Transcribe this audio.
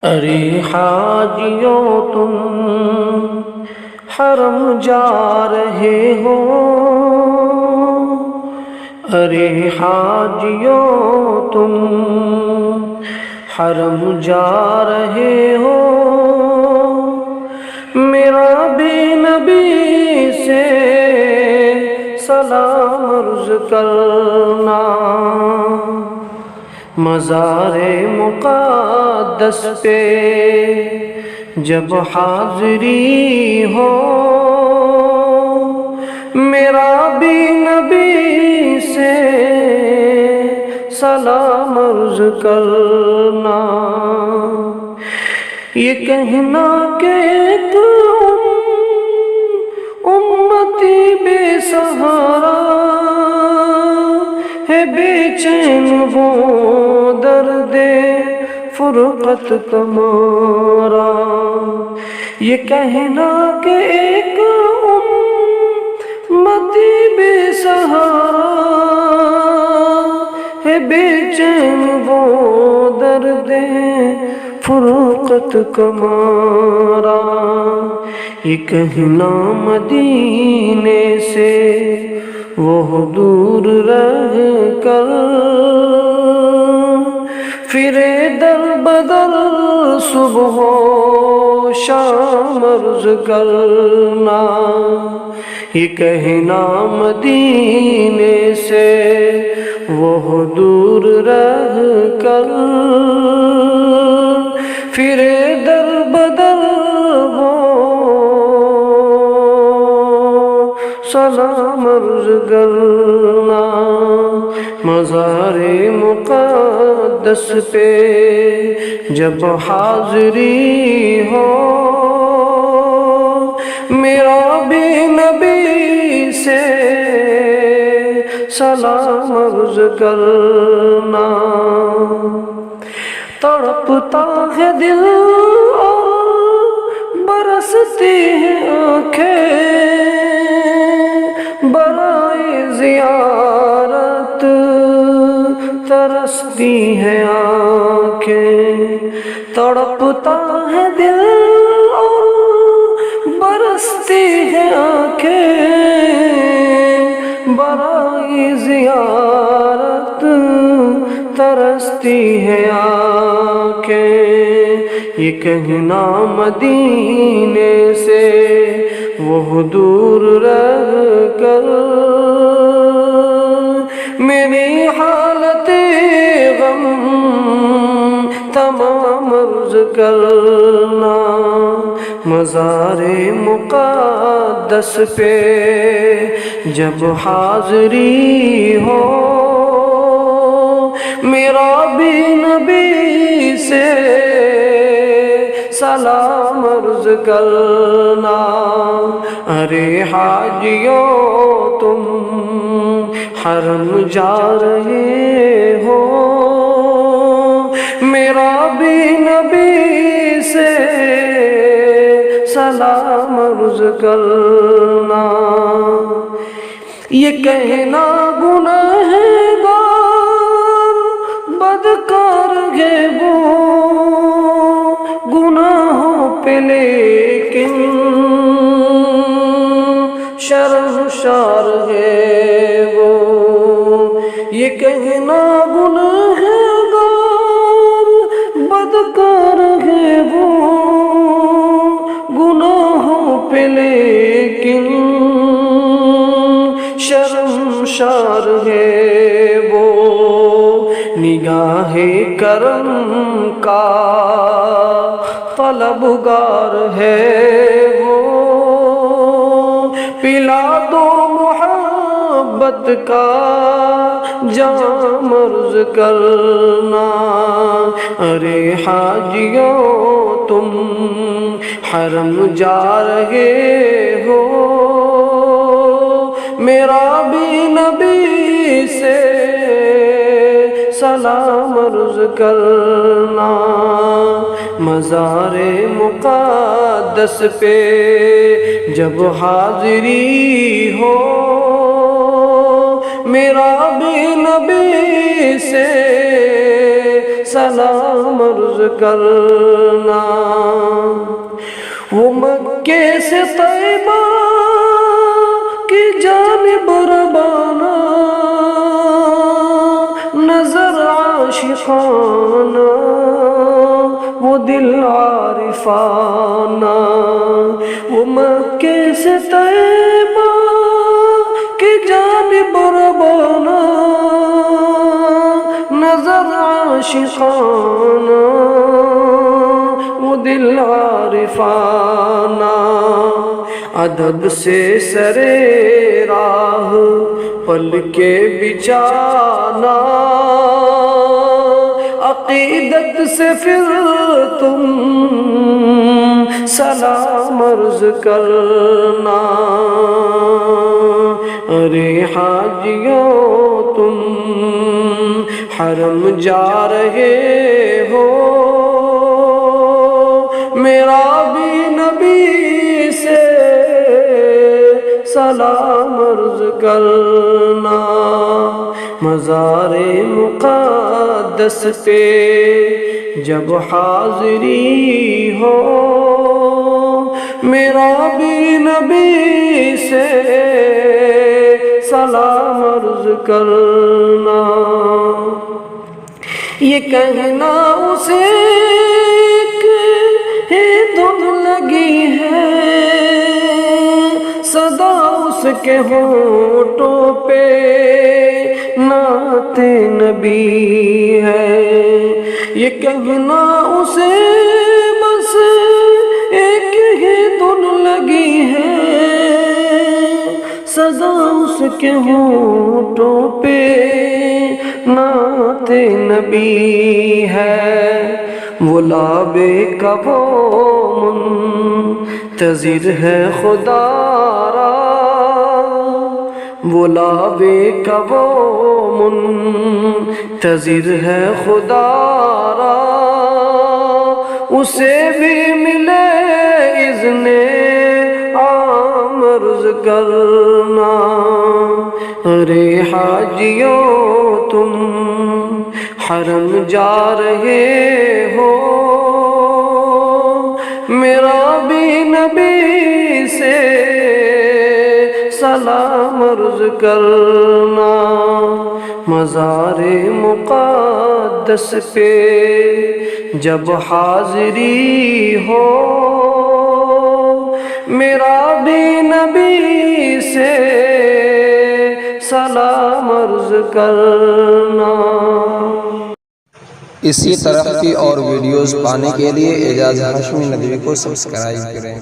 ارے حاجیوں تم حرم جا رہے ہو، ارے حاجیوں تم حرم جا رہے ہو، میرا بھی نبی سے سلام عرض کرنا، مزار مقدس پہ جب حاضری ہو، میرا بھی نبی سے سلام عرض کرنا، یہ کہنا کہ ایک امتی بے سہارا ہے، بے چین وہ درد فرقت تمہارا، یہ کہنا کہ ایک امتی بے سہارا ہے، بے چین وہ درد فرقت تمہارا، یہ کہنا مدینے سے وہ دور رہ کر پھرے در بدر صبح و شام عرض کرنا، یہ کہنا مدینے سے وہ دور رہ کر پھرے در بدر وہ سلام عرض کرنا، مزار مقدس پہ جب حاضری ہو، میرا بھی نبی سے سلام عرض کرنا، تڑپتا ہے دل اور برستی ہیں آنکھیں، برائے زیارت ترستی ہیں آنکھیں، تڑپتا ہے دل اور برستی ہیں آنکھیں، برائے زیارت ترستی ہے آنکھیں، یہ کہنا مدینے سے وہ دور رہ کر میری حالت غم تمام عرض کرنا، مزار مقدس پہ جب حاضری ہو، میرا بھی نبی سے سلام عرض کرنا، ارے حاجیوں تم حرم جا رہے ہو، میرا بھی نبی سے سلام عرض کرنا، یہ کہنا گنہگار بدکار ہے وہ گناہوں پہ لیکن شرمسار ہے وہ، یہ کہنا گنہگار بدکار ہے وہ گناہوں پہ لیکن شرمسار ہے وہ، نگاہ کرم کا طلبگار ہے وہ، پلا دو محبت کا جام عرض کرنا، ارے حاجیوں تم حرم جا رہے ہو، میرا بھی نبی سے سلام عرض کرنا، مزار مقدس پہ جب حاضری ہو، میرا بھی نبی سے سلام عرض کرنا، وہ مکے سے طیبہ کی جانب روانہ، نظر عاشقانہ وہ دل عارفانہ، وہ مکے سے طیبہ کی جانب روانہ، نظر عاشقانہ وہ دل عارفانہ، ادب سے سرے راہ پل کے بچانا، عقیدت سے پھر تم سلام عرض کرنا، ارے حاجیوں تم حرم جا رہے ہو، میرا بھی نبی سے سلام عرض کرنا، مزار مقدس پہ جب حاضری ہو، میرا بھی نبی سے سلام عرض کرنا، یہ کہنا اسے کہ دھن لگی ہے، صدا اس کے ہونٹوں پہ نعت نبی ہے، یہ کہنا اسے بس ایک ہی دھن لگی ہے، صدا اس کے ہونٹوں پہ نعت نبی ہے، وہ لابے کا وہ منتظر ہے خدا را، وہ لابے کا وہ منتظر ہے خدا را، اسے بھی ملے اذن عام عرض کرنا، ارے حاجیوں تم حرم جا رہے ہو، میرا بھی نبی سے سلام عرض کرنا، مزار مقدس پہ جب حاضری ہو، میرا بھی نبی سے سلام عرض کرنا۔ اسی طرح کی اور ویڈیوز پانے کے لیے اعجاز ہاشمی ندوی کو سبسکرائب کریں۔